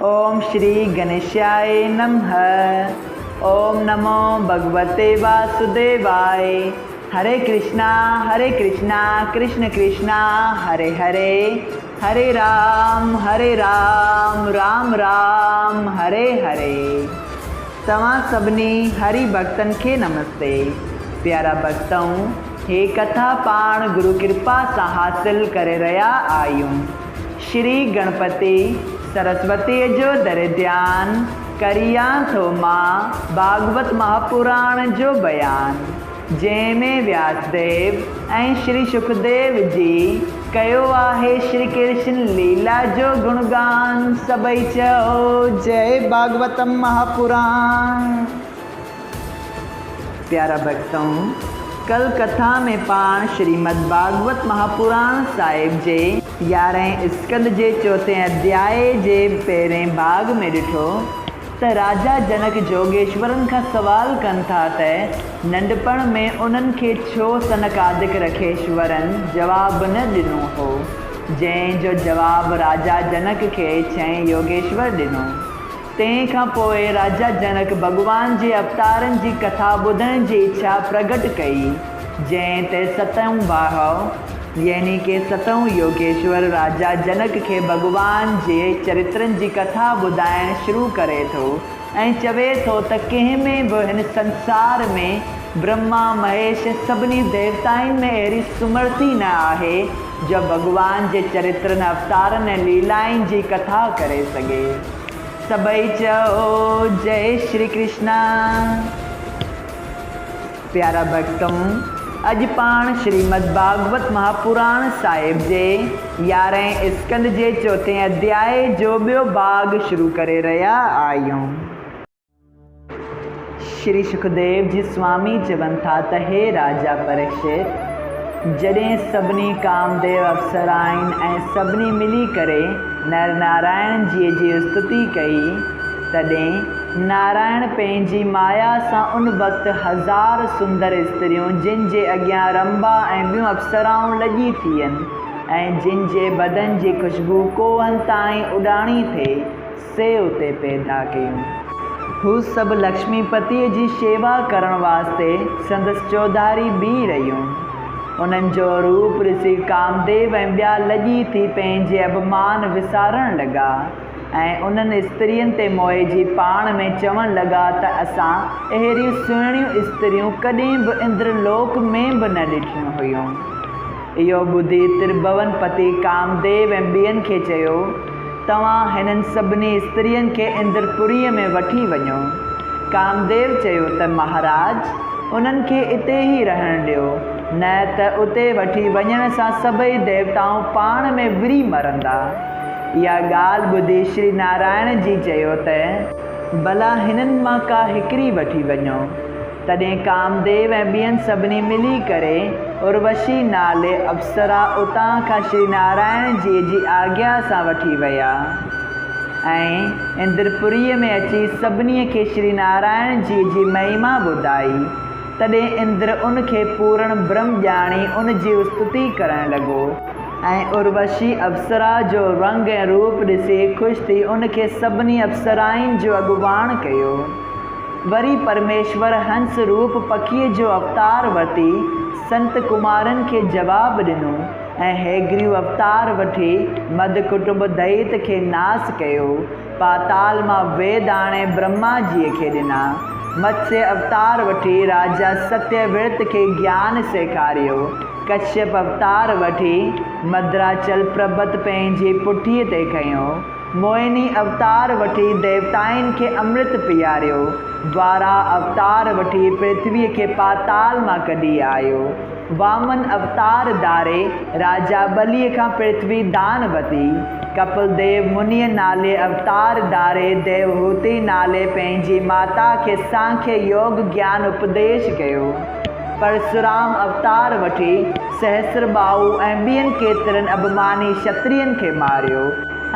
ओम श्री गणेशाय नमः। ओम नमो भगवते वासुदेवाय। हरे कृष्णा कृष्ण कृष्णा हरे हरे, हरे राम राम राम हरे हरे। तव्हां सभिनी हरि भक्तन के नमस्ते। प्यारा भक्तों, हे कथा पाण गुरु कृपा से हासिल करे रहा आयूं। श्री गणपति सरस्वती जो दर ध्यान करिया थो मां भागवत महापुराण जो बयान, जैमें व्यासदेव ऐं श्री सुखदेव जी कयो आहे श्री कृष्ण लीला जो गुणगान। सबई चओ जय भागवतम महापुराण। प्यारा भक्तों, कल कथा में पाण श्रीमद् भागवत महापुराण साहिब जे 11 स्कंद जे 4 अध्याय जे पहिरें भाग में ॾिठो त राजा जनक जोगेश्वरन का सवाल कन था त नंढपण में उन्हनि खे छो सनकादिक रखेश्वरन जवाब न ॾिनो हो, जंहिंजो जवाब राजा जनक खे चई योगेश्वर ॾिनो। तंहिंखां पोइ राजा जनक भगवान जे अवतारनि जी कथा ॿुधण जी इच्छा प्रगट कई, जंहिं ते 7 भाउ यानी कि 7 योगेश्वर राजा जनक के भगवान जे चरित्रन जी कथा ॿुधाइण शुरू करे थो ऐं चवे थो त कंहिं में बि हिन संसार में ब्रह्मा महेश सभिनी देवताउनि में अहिड़ी सुमर्थी न आहे जो भगवान जे चरित्रन अवतारन ऐं लीलाउनि जी कथा करे सघे। सबई चओ जय श्री कृष्णा। प्यारा भक्तों, अज पाण श्रीमद् भागवत महापुराण साहिब जे 11 स्कंद जे 4 अध्याय जो ॿियो भाग शुरू करे रहा आयूं। श्री सुखदेव जी स्वामी चवन था त हे राजा परीक्षित, जॾहिं सभिनी कामदेव अप्सराइन ऐं सभिनी मिली करे नर नारायण जी स्तुति कई, तॾहिं नारायण पंहिंजी माया सां उन वक़्तु 1000 सुंदर स्त्रियों जिन जे अॻियां रंबा ऐं ॿियूं अप्सराऊं लॻी थियनि ऐं जिन जे बदन जी ख़ुशबू कोहनि ताईं उॾाणी थिए से उते पैदा कयूं। हू सभु लक्ष्मीपतिअ जी शेवा करण वास्ते संदसि चौधारी बीह रहियूं। उन्हनि जो रूप ॾिसी कामदेव ऐं ॿिया लॼी थी पंहिंजे अभिमान विसारण लॻा ऐं उन्हनि स्त्रियुनि ते मोहिजी पाण में चवण लॻा त असां अहिड़ियूं सुहिणियूं स्त्रियूं कॾहिं बि इंद्रलोक में बि न ॾिठियूं हुयूं। इहो ॿुधी त्रिभुवनपति कामदेव ऐं ॿियनि खे चयो, तव्हां हिननि सभिनी स्त्रियुनि खे इंद्रपुरीअ में वठी वञो। कामदेव चयो त महाराज, उन्हनि खे इते ई रहण ॾियो, न त उते वठी वञण सां सभई देवताऊं पाण में विरी मरंदा। इहा ॻाल्हि ॿुधी श्री नारायण जी चयो त भला हिननि मां का हिकिड़ी वठी वञो। तॾहिं कामदेव ऐं ॿियनि सभिनी मिली करे उर्वशी नाले अप्सरा उतां खां श्री नारायण जी आज्ञा सां वठी विया ऐं इंद्रपुरीअ में अची सभिनी खे श्री नारायण जी महिमा ॿुधाई। तॾहिं इंद्र उनखे पूर्ण ब्रह्म ॼाणी उन जी स्तुति करण लॻो ऐं उर्वशी अप्सरा जो रंग ऐं रूप ॾिसी ख़ुशि थी उनखे सभिनी अप्सराउनि जो अॻुवाण कयो। वरी परमेश्वर हंस रूप पखीअ जो अवतार वठी संत कुमारनि खे जवाबु ॾिनो ऐं हैग्रीव अवतार वठी मद कुटुंब दैत खे नास कयो। पाताल मां वेद आणे ब्रह्मा जीअ खे ॾिना। मत्स्य अवतार वठी राजा सत्यव्रत के ज्ञान सेखारियो। कश्यप अवतार वठी मद्राचल पर्वत पंहिंजी पुठीअ ते खयो। मोहिनी अवतार वठी देवताउनि खे अमृत पीआरियो। द्वारा अवतार वठी पृथ्वीअ खे पाताल मां कढी आयो। वामन अवतार धारे राजा बलीअ खां पृथ्वी दान वरिती। कपिल देव मुनीअ नाले अवतार धारे देवहूति नाले पंहिंजी माता खे सांख्य योग ज्ञान उपदेश कयो। परशुराम अवतार वठी सहस्रबाहु ऐं ॿियनि केतिरनि अभिमानी क्षत्रियनि खे मारियो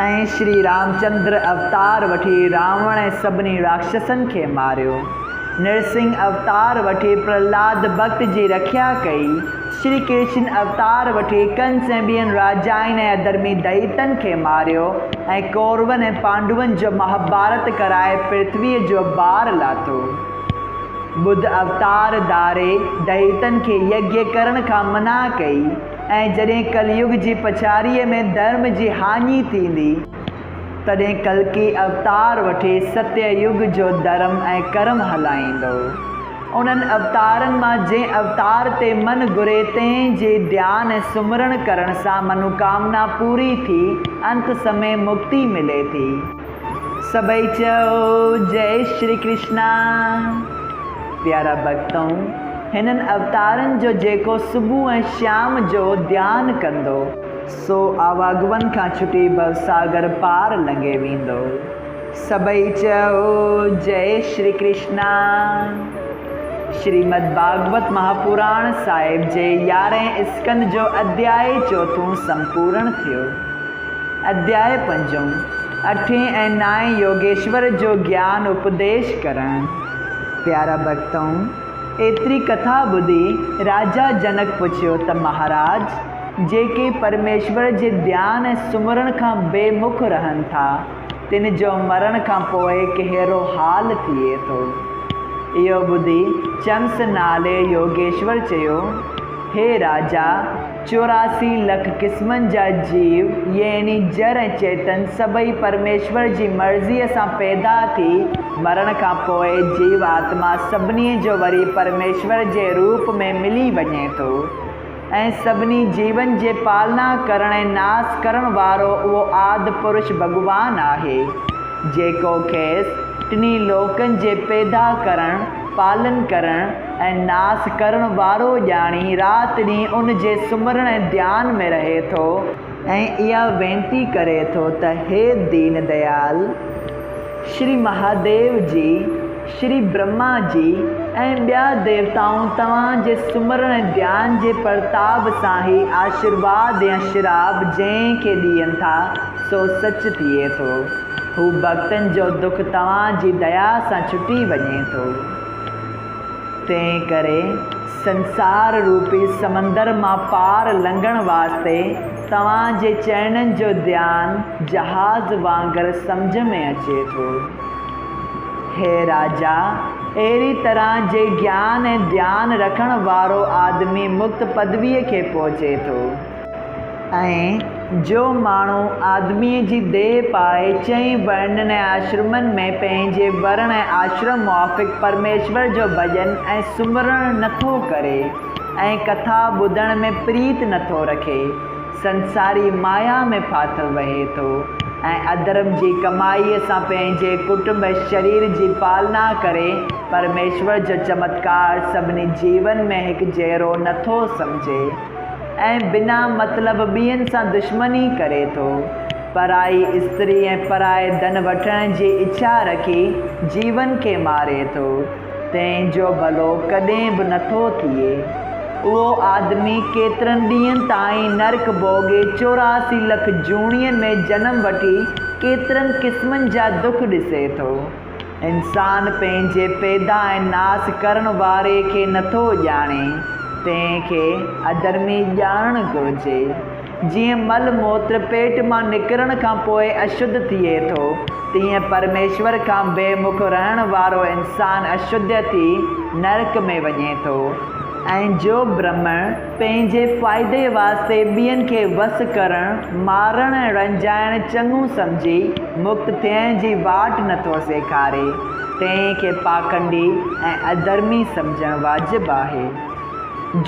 ऐं श्री रामचंद्र अवतार वठी रावण ऐं सभिनी राक्षसनि खे मारियो। नरसिंह अवतार वठी प्रहलाद भक्त जी रक्षा कई। श्री कृष्ण अवतार वठी कंस ऐं ॿियनि राजाउनि ऐं अधर्मी दैतनि खे मारियो ऐं कौरवनि ऐं पांडवनि जो महाभारत कराए पृथ्वीअ जो भार लाथो। बुद्ध अवतार धारे दैतनि खे यज्ञ करण खां मना कई ऐं जॾहिं कलयुग जी पछाड़ीअ में धर्म जी हानि थींदी तॾहिं कल्कि अवतार वठी सत्ययुग जो धर्म ऐं कर्म हलाईंदो। उन्हनि अवतारनि मां जंहिं अवतार ते मन घुरे तंहिं जे ध्यान ऐं सुमरण करण सां मनोकामना पूरी थी अंत समय मुक्ति मिले थी। सभई चओ जय श्री कृष्णा। प्यारा भक्तों, हिननि अवतारनि जो जेको सुबुह ऐं शाम जो ध्यानु कंदो सो आवागमन खां छुटी भवसागर पार लंघे वेंदो। सभई चओ जय श्री कृष्णा। श्रीमद् भागवत महापुराण साहिब जे 11हें स्कंद जो अध्याय 4 संपूर्ण थियो। अध्याय 5 8 ऐं 9 योगेश्वर जो ज्ञान उपदेश करण। प्यारा भक्तों, एतरी कथा ॿुधी राजा जनक पुछियो त महाराज जेके परमेश्वर जे ध्यान ऐं सुमरण खां बेमुख रहनि था तिन जो मरण खां पोइ कहिड़ो हाल थिए थो। इहो ॿुधी चम्स नाले योगेश्वर चयो, हे राजा 84 लख क़िस्मनि जा जीव यानी जड़ ऐं चेतन सभई परमेश्वर जी मर्ज़ीअ सां पैदा थी मरण खां पोइ जीव आत्मा सभिनी जो वरी परमेश्वर जे रूप में मिली वञे थो ऐं सभिनी जीवन जे पालना करण ऐं नाश करण वारो उहो आदि पुरुष भॻवान आहे जेको खेसि टिनी लोकनि जे पैदा करण पालन करण ऐं नाश करण वारो ॼाणी राति ॾींहुं उन जे सुमरण ऐं ध्यान में रहे थो ऐं इहा वेनती करे थो त हे दीन दयाल श्री महादेव जी, श्री ब्रह्मा जी ऐं ॿिया देवताऊं तव्हां जे सुमरण ऐं ध्यान जे प्रताप सां ई आशीर्वाद या श्राप जंहिंखे ॾियनि था सो सच थिए थो। हू भक्तनि जो दुख तव्हां जी दया सां छुटी वञे थो। तंहिं करे संसार रूपी समंदर मां पार लंघण वास्ते तव्हां जे चरणनि जो ध्यानु जहाज़ वांगुरु सम्झ में अचे थो। हे राजा, अहिड़ी तरह जे ज्ञान ऐं ध्यानु रखण वारो आदमी मुक्त पदवीअ खे पहुचे थो ऐं जो माण्हू आदमीअ जी देह पाए 4 वर्णनि ऐं आश्रमनि में पंहिंजे वर्ण ऐं आश्रम मुआफ़िक़ परमेश्वर जो भॼन ऐं सुमरण नथो करे ऐं कथा ॿुधण में प्रीत नथो रखे संसारी माया में फाथल वहे थो ऐं अधर्म जी कमाईअ सां पंहिंजे कुटुंब शरीर जी पालना करे परमेश्वर जो चमत्कार सभिनी जीवन में हिकु जहिड़ो नथो सम्झे ऐं बिना मतलब ॿियनि सां दुश्मनी करे थो, पराई स्त्री ऐं पराए धन वठण जी इच्छा रखी जीवन खे मारे थो, तंहिंजो भलो कॾहिं बि नथो थिए। उहो आदमी केतिरनि ॾींहंनि ताईं नर्क भोगे 84 लख जूणियुनि में जनम वठी केतिरनि क़िस्मनि जा दुख ॾिसे थो। इंसान पंहिंजे पैदा ऐं नाश करण वारे खे नथो ॼाणे, तंहिंखे अधर्मी ॼाणणु घुरिजे। जीअं मल मूत्र पेट मां निकिरण खां पोइ अशुद्ध थिए थो, तीअं परमेश्वर खां बेमुख रहण वारो इंसान अशुद्ध थी नरक में वञे थो ऐं जो ब्रह्मण पंहिंजे फ़ाइदे वास्ते ॿियनि खे वस करणु मारण ऐं रंजाइण चङो सम्झी मुक्त थियण जी वाट नथो सेखारे, तंहिंखे पाखंडी ऐं अधर्मी सम्झणु वाजिबु आहे।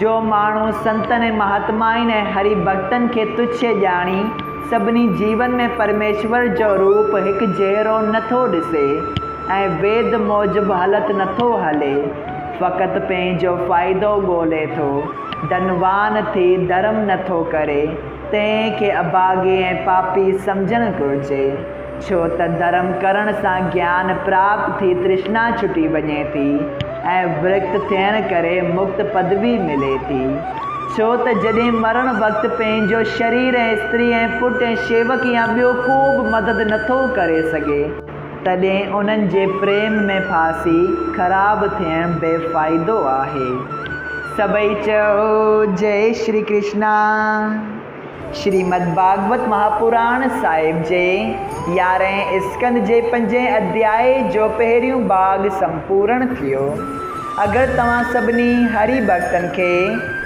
जो माण्हू संतनि ऐं महात्माइनि ऐं हरि भक्तनि खे तुच्छ ॼाणी सभिनी जीवन में परमेश्वर जो रूप हिकु जहिड़ो नथो ॾिसे ऐं वेद मूजिबि हलत नथो हले, फ़क़ति पंहिंजो फ़ाइदो ॻोल्हे थो, धनवान थी धर्म नथो करे, तंहिंखे अभागे ऐं पापी सम्झणु घुरिजे। छो त धर्म करण सां ज्ञान प्राप्त थी तृष्णा छुटी वञे थी ऐं विरक्त थियण करे मुक्त पदवी मिले थी। छो त जॾहिं मरण वक़्तु पंहिंजो शरीर ऐं स्त्री ऐं पुटु ऐं शेवक या ॿियो को बि मदद नथो करे सघे, तॾहिं उन्हनि जे प्रेम में फासी ख़राबु थियणु बेफ़ाइदो आहे। सबई चओ जय श्री कृष्णा। श्रीमद् भागवत महापुराण साहिब जे 11 स्कंद जे 5 अध्याय जो पहिरियों भाग संपूर्ण थियो। अगर तव्हां सभिनी हरि भक्तन के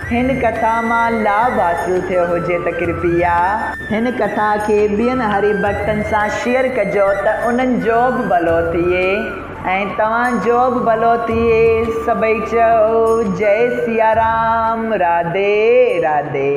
हिन कथा मां लाभ हासिल थियो हुजे त कृपया हिन कथा के ॿियनि हरि भक्तन सां शेयर कजो त उन्हनि जो बि भलो थिए ऐं तव्हांजो बि भलो थिए। सबई चओ जय सिया राम। राधे राधे।